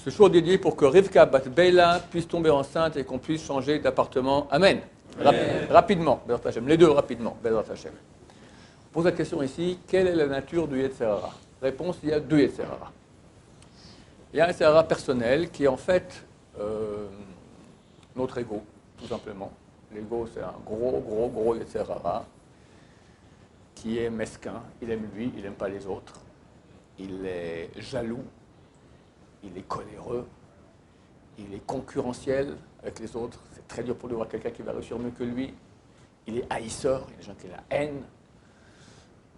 Ce jour dédié pour que Rivka Bat Beila puisse tomber enceinte et qu'on puisse changer d'appartement. Amen. Rapidement, Bezrat Hashem. Les deux rapidement, Bezrat Hashem. On pose la question ici, quelle est la nature du Yetzer Hara? Réponse, il y a deux Yetzer Hara. Il y a un Yetzer Hara personnel qui est en fait notre ego, tout simplement. L'ego, c'est un gros Yetzer Hara qui est mesquin. Il aime lui, il n'aime pas les autres. Il est jaloux, il est coléreux, il est concurrentiel avec les autres. C'est très dur pour lui voir quelqu'un qui va réussir mieux que lui. Il est haïsseur, il y a des gens qui ont la haine.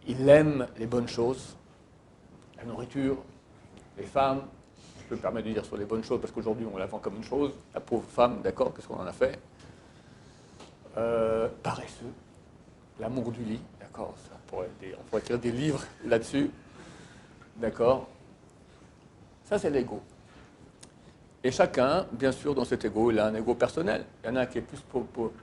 Il aime les bonnes choses, la nourriture, les femmes. Je peux me permettre de dire sur les bonnes choses parce qu'aujourd'hui on la vend comme une chose. La pauvre femme, d'accord, qu'est-ce qu'on en a fait? Paresseux, l'amour du lit, d'accord, on pourrait écrire des livres là-dessus, d'accord. Ça c'est l'ego. Et chacun, bien sûr, dans cet ego, il a un ego personnel. Il y en a un qui est plus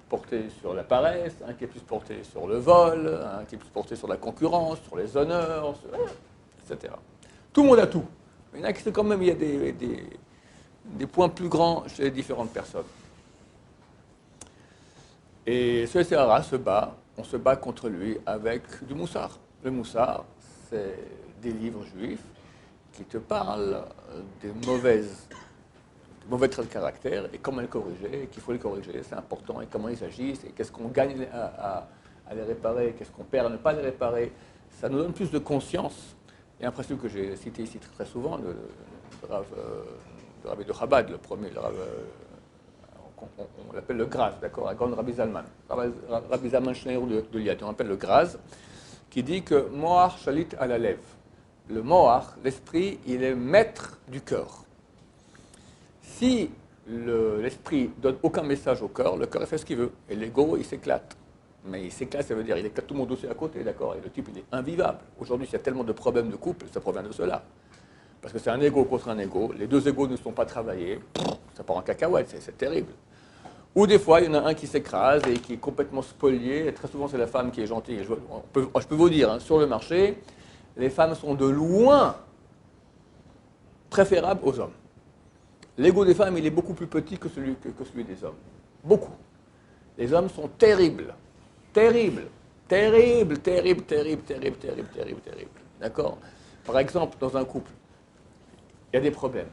porté sur la paresse, un qui est plus porté sur le vol, un qui est plus porté sur la concurrence, sur les honneurs, etc. Tout le monde a tout. Mais il y en a qui, quand même, il y a des points plus grands chez les différentes personnes. Et ce Sahara se bat, on se bat contre lui avec du moussard. Le moussard, c'est des livres juifs qui te parlent des mauvais traits de caractère et comment les corriger, et qu'il faut les corriger, c'est important, et comment ils agissent, et qu'est-ce qu'on gagne à les réparer, qu'est-ce qu'on perd à ne pas les réparer. Ça nous donne plus de conscience. Il y a un principe que j'ai cité ici très souvent, le Rabbi de Chabad, le premier, on l'appelle le Graz, d'accord, la grande Rabbi Zalman. Rabbi Zalman Schneur de Liad, on l'appelle le Graz, qui dit que Moach Shalit à la lèvre. Le Moach, l'esprit, il est maître du cœur. Si l'esprit ne donne aucun message au cœur, le cœur fait ce qu'il veut. Et l'ego, il s'éclate. Mais il s'éclate, ça veut dire il éclate tout le monde aussi à côté, d'accord. Et le type, il est invivable. Aujourd'hui, s'il y a tellement de problèmes de couple, ça provient de cela. Parce que c'est un ego contre un ego. Les deux égos ne sont pas travaillés. Ça part en cacahuète, c'est terrible. Ou des fois, il y en a un qui s'écrase et qui est complètement spolié. Et très souvent, c'est la femme qui est gentille. Je peux vous dire, hein, sur le marché, les femmes sont de loin préférables aux hommes. L'ego des femmes, il est beaucoup plus petit que celui des hommes. Beaucoup. Les hommes sont terribles. Terribles. Terribles. D'accord? Par exemple, dans un couple, il y a des problèmes.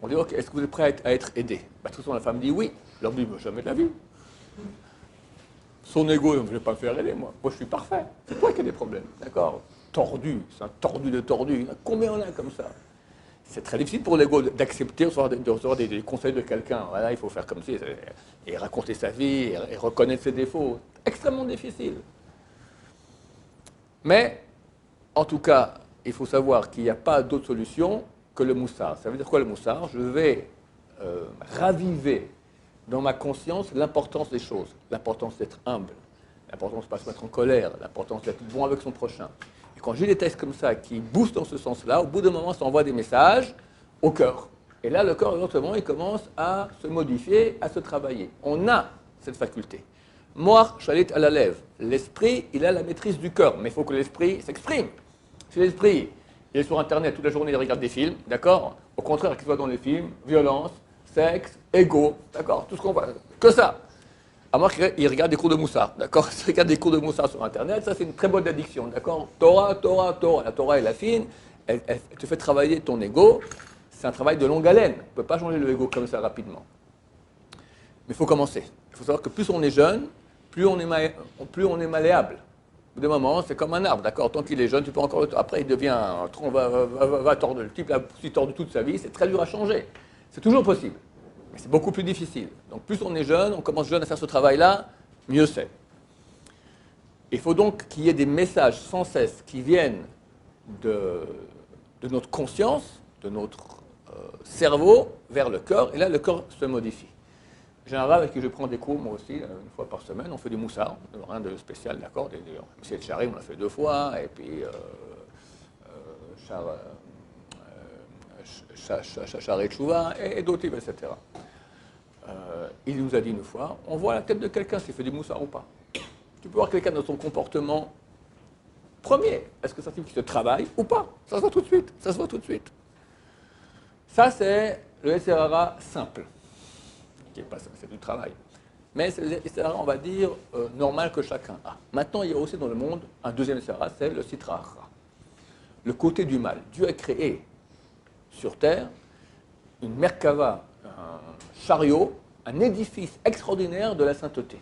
On dit, ok, est-ce que vous êtes prêt à être aidé? De toute façon, la femme dit oui. L'homme dit, jamais de la vie. Son ego, je ne vais pas me faire aider, moi. Moi, je suis parfait. C'est toi qui as des problèmes. D'accord? Tordu. C'est un tordu de tordu. Combien on a comme ça? C'est très difficile pour l'ego d'accepter de recevoir des conseils de quelqu'un. Voilà, il faut faire comme ça, et raconter sa vie, et reconnaître ses défauts. Extrêmement difficile. Mais, en tout cas, il faut savoir qu'il n'y a pas d'autre solution que le moussard. Ça veut dire quoi le moussard? Je vais raviver dans ma conscience l'importance des choses. L'importance d'être humble, l'importance de ne pas se mettre en colère, l'importance d'être bon avec son prochain. Quand j'ai des textes comme ça qui boostent dans ce sens-là, au bout d'un moment, ça envoie des messages au cœur. Et là, le cœur, éventuellement, il commence à se modifier, à se travailler. On a cette faculté. Moach Shalit à la lèvre. L'esprit, il a la maîtrise du cœur, mais il faut que l'esprit s'exprime. Si l'esprit, il est sur Internet toute la journée, il regarde des films, d'accord? Au contraire, qu'il soit dans les films, violence, sexe, égo, d'accord? Tout ce qu'on voit, que ça. À moins qu'il regarde des cours de moussard, d'accord? S'il regarde des cours de moussard sur Internet, ça c'est une très bonne addiction, d'accord? Torah. La Torah est la fine, elle te fait travailler ton ego. C'est un travail de longue haleine. On ne peut pas changer le ego comme ça rapidement. Mais il faut commencer. Il faut savoir que plus on est jeune, plus on est malléable. Au bout d'un moment, c'est comme un arbre, d'accord? Tant qu'il est jeune, tu peux encore le... Après, il devient un tronc, va tordre. Le type, s'il tord toute sa vie, c'est très dur à changer. C'est toujours possible. Mais c'est beaucoup plus difficile. Donc plus on est jeune, on commence jeune à faire ce travail-là, mieux c'est. Il faut donc qu'il y ait des messages sans cesse qui viennent de notre conscience, de notre cerveau, vers le cœur, et là le cœur se modifie. J'ai un rave avec qui je prends des cours, moi aussi, une fois par semaine, on fait du moussard, rien de spécial, d'accord? Monsieur Charim, on l'a fait 2 fois, et puis Charé Chouva, et d'autres livres, etc. Il nous a dit une fois, on voit la tête de quelqu'un s'il fait du moussard ou pas. Tu peux voir quelqu'un dans son comportement premier. Est-ce que ça signifie qu'il se travaille ou pas? Ça se voit tout de suite. Ça, c'est le SRA simple, qui est pas ça, c'est du travail. Mais c'est le SRA, on va dire, normal que chacun a. Maintenant, il y a aussi dans le monde un deuxième SRA, c'est le Sitra Achra. Le côté du mal. Dieu a créé sur Terre une Merkava, un chariot, un édifice extraordinaire de la sainteté.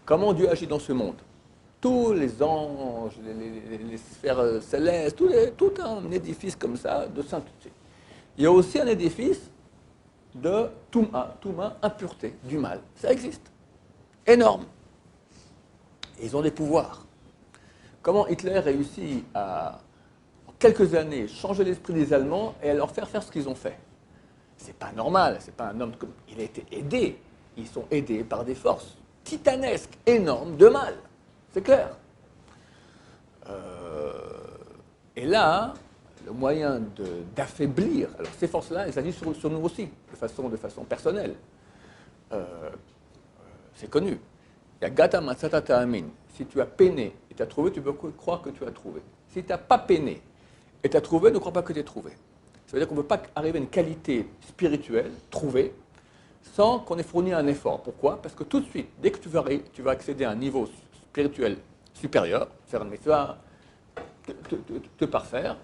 Comment Dieu agit dans ce monde? Tous les anges, les sphères célestes, tout un édifice comme ça de sainteté. Il y a aussi un édifice de Touma, impureté, du mal. Ça existe. Énorme. Et ils ont des pouvoirs. Comment Hitler réussit à, en quelques années, changer l'esprit des Allemands et à leur faire ce qu'ils ont fait? C'est pas normal, c'est pas un homme comme... Il a été aidé. Ils sont aidés par des forces titanesques, énormes, de mal. C'est clair. Et là, le moyen d'affaiblir, alors ces forces-là, elles agissent sur nous aussi, de façon personnelle. C'est connu. Il y a Gata Matsata Ta'amin. Si tu as peiné et tu as trouvé, tu peux croire que tu as trouvé. Si tu n'as pas peiné et tu as trouvé, ne crois pas que tu as trouvé. Ça veut dire qu'on ne peut pas arriver à une qualité spirituelle, trouvée, sans qu'on ait fourni un effort. Pourquoi? Parce que tout de suite, dès que tu vas accéder à un niveau spirituel supérieur, faire une mitzvah, te parfaire,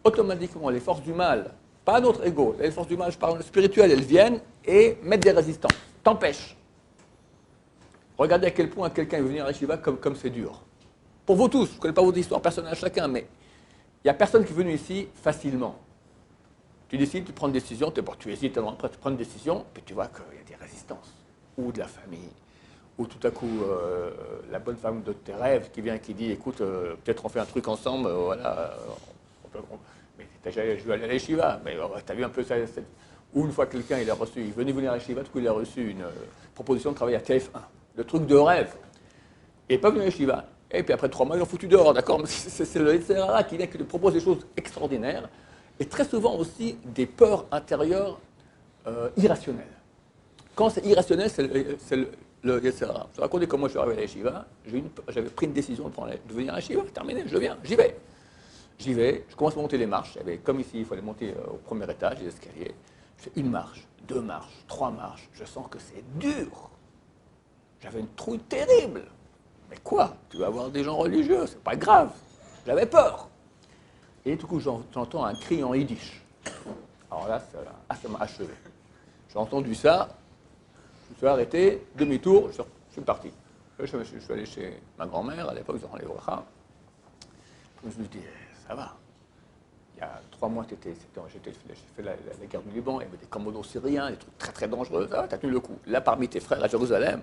automatiquement, les forces du mal, pas notre ego, les forces du mal, je parle spirituel, elles viennent et mettent des résistances, t'empêchent. Regardez à quel point quelqu'un veut venir à Yeshiva comme c'est dur. Pour vous tous, je ne connais pas votre histoire personnelle chacun, mais il n'y a personne qui est venu ici facilement. Tu décides, tu prends une décision, tu hésites avant, après tu prends une décision, puis tu vois qu'il y a des résistances, ou de la famille, ou tout à coup la bonne femme de tes rêves qui vient et qui dit, écoute, peut-être on fait un truc ensemble, voilà, mais tu as jamais joué à la Yeshiva, mais tu as vu un peu ça, ou une fois quelqu'un il a reçu, il venait venir à la Yeshiva, tout coup il a reçu une proposition de travailler à TF1, le truc de rêve, il n'est pas venu à la Yeshiva, et puis après 3 mois ils l'ont foutu dehors, d'accord, c'est le SRA qui vient qui propose des choses extraordinaires, et très souvent aussi des peurs intérieures irrationnelles. Quand c'est irrationnel, c'est le SRA. Je vais raconter comment je suis arrivé à la Yeshiva. J'avais pris une décision de venir à la Yeshiva, terminé, je viens, j'y vais. J'y vais, je commence à monter les marches. Comme ici, il fallait monter au premier étage, les escaliers. Je fais 1 marche, 2 marches, 3 marches. Je sens que c'est dur. J'avais une trouille terrible. Mais quoi? Tu vas avoir des gens religieux, c'est pas grave. J'avais peur. Et du coup, j'entends un cri en yiddish. Alors là, ça m'a achevé. J'ai entendu ça, je me suis arrêté, demi-tour, je suis parti. Je suis allé chez ma grand-mère, à l'époque, dans les Bracha. Je me suis dit, ça va. Il y a 3 mois, j'ai fait la guerre du Liban, il y avait des commandos syriens, des trucs très très dangereux, ça va, t'as tenu le coup. Là, parmi tes frères à Jérusalem,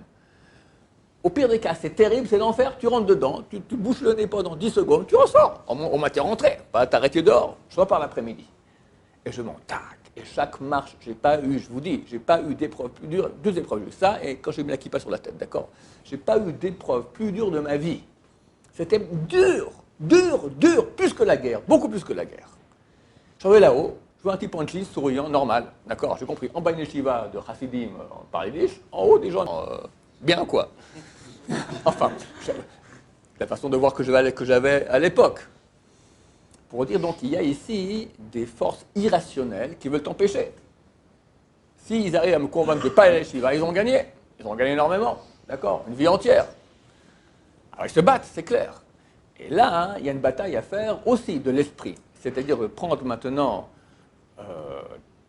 au pire des cas, c'est terrible, c'est l'enfer, tu rentres dedans, tu bouches le nez pendant 10 secondes, tu ressors. On m'a rentré, pas t'arrêter dehors, je repars l'après-midi. Et je m'en tac. Et chaque marche, j'ai pas eu, je vous dis, j'ai pas eu d'épreuve plus dure, 2 épreuves, j'ai eu ça, et quand j'ai mis la kippa sur la tête, d'accord? J'ai pas eu d'épreuve plus dure de ma vie. C'était dur, plus que la guerre, beaucoup plus que la guerre. Je suis là-haut, je vois un type en jeans, souriant, normal, d'accord, j'ai compris. En bas une yeshiva de Hasidim par Yiddish, en haut des gens, bien quoi. Enfin, la façon de voir que j'avais à l'époque. Pour dire donc qu'il y a ici des forces irrationnelles qui veulent t'empêcher. S'ils arrivent à me convaincre de ne pas aller à la Yeshiva, ils ont gagné. Ils ont gagné énormément, d'accord, une vie entière. Alors ils se battent, c'est clair. Et là, il y a une bataille à faire aussi de l'esprit. C'est-à-dire de prendre maintenant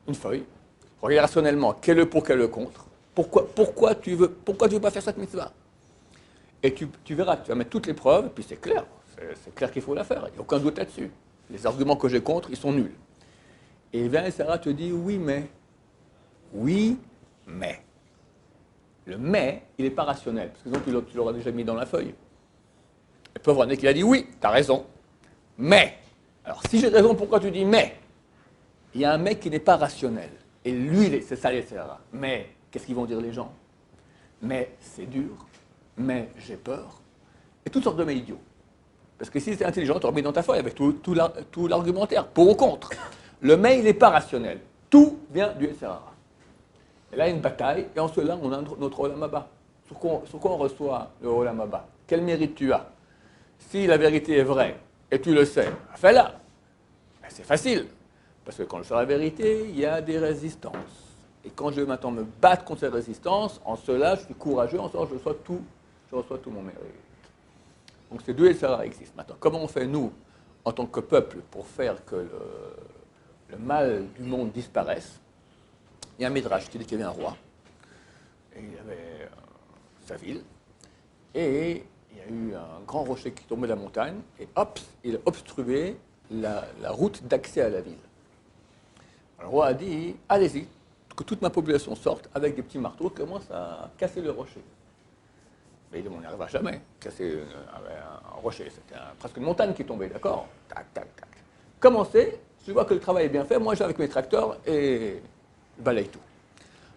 une feuille, regarder rationnellement quel est le pour, quel est le contre. Pourquoi tu veux pas faire cette mitzvah? Et tu verras que tu vas mettre toutes les preuves, et puis c'est clair qu'il faut la faire, il n'y a aucun doute là-dessus. Les arguments que j'ai contre, ils sont nuls. Et bien, Sarah te dit oui, mais. Oui, mais. Le mais, il n'est pas rationnel, parce que sinon tu l'auras déjà mis dans la feuille. Le pauvre René qui a dit oui, tu as raison, mais. Alors, si j'ai raison, pourquoi tu dis mais? Il y a un mais qui n'est pas rationnel. Et lui, c'est ça les Sarah. Mais, qu'est-ce qu'ils vont dire les gens? Mais c'est dur. Mais j'ai peur. Et toutes sortes de mais idiots. Parce que si c'était intelligent, tu aurais mis dans ta feuille avec tout l'argumentaire, pour ou contre. Le mais, il n'est pas rationnel. Tout vient du SRA. Et là, il y a une bataille, et en cela, on a notre Olam Haba. Sur quoi on reçoit le Olam Haba? Quel mérite tu as? Si la vérité est vraie, et tu le sais, fais-la. Ben, c'est facile. Parce que quand je fais la vérité, il y a des résistances. Et quand je vais maintenant me battre contre ces résistances, en cela, je suis courageux, en cela, je reçois tout mon mérite. Donc ces deux Yetzirah existent. Maintenant, comment on fait, nous, en tant que peuple, pour faire que le mal du monde disparaisse? Il y a un Midrash qui dit qu'il y avait un roi, et il avait sa ville, et il y a eu un grand rocher qui tombait de la montagne, et hop, il a obstrué la route d'accès à la ville. Le roi a dit, allez-y, que toute ma population sorte avec des petits marteaux, commence à casser le rocher. Mais on n'y arrivera jamais, casser un rocher, c'était presque une montagne qui tombait, d'accord? Tac, tac, tac. Commencez, je vois que le travail est bien fait, moi j'ai avec mes tracteurs et je balaye tout.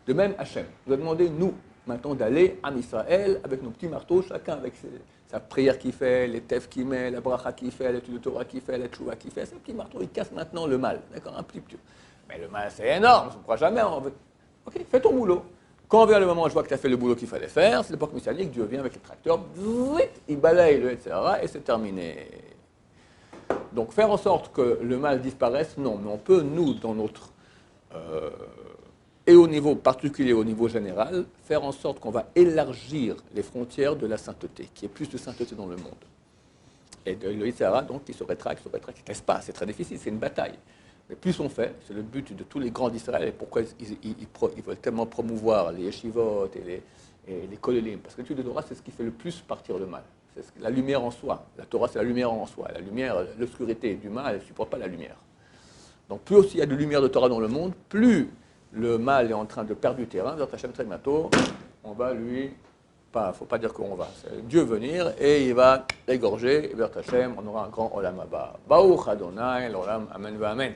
De même, Hachem nous a demandé, nous, maintenant, d'aller à Israël avec nos petits marteaux, chacun avec sa prière qu'il fait, les tefs qu'il met, la bracha qu'il fait, l'étude de Torah qu'il fait, la tchouva qu'il fait. Ces petits marteaux, ils cassent maintenant le mal, d'accord? Un petit peu. Mais le mal, c'est énorme, on ne croit jamais. Ok, fais ton boulot. Quand vient le moment où je vois que tu as fait le boulot qu'il fallait faire, c'est l'époque messianique, Dieu vient avec les tracteurs, il balaye le etc. et c'est terminé. Donc faire en sorte que le mal disparaisse, non, mais on peut, nous, dans notre... et au niveau particulier, au niveau général, faire en sorte qu'on va élargir les frontières de la sainteté, qu'il y ait plus de sainteté dans le monde. Et le Yitzhara, donc, il se rétracte, n'est-ce pas? C'est très difficile, c'est une bataille. Mais plus on fait, c'est le but de tous les grands d'Israël, et pourquoi ils veulent tellement promouvoir les yeshivot et les kolélim, parce que l'étude de Torah, c'est ce qui fait le plus partir le mal. C'est la lumière en soi. La Torah, c'est la lumière en soi. La lumière, l'obscurité du mal, elle ne supporte pas la lumière. Donc plus aussi il y a de lumière de Torah dans le monde, plus le mal est en train de perdre du terrain. Vers Hachem très bientôt, on va lui... Il ne faut pas dire qu'on va. C'est Dieu venir et il va l'égorger. Et vers Hachem, on aura un grand Olam Haba. Baruch Adonai, l'Olam, Amen, Amen.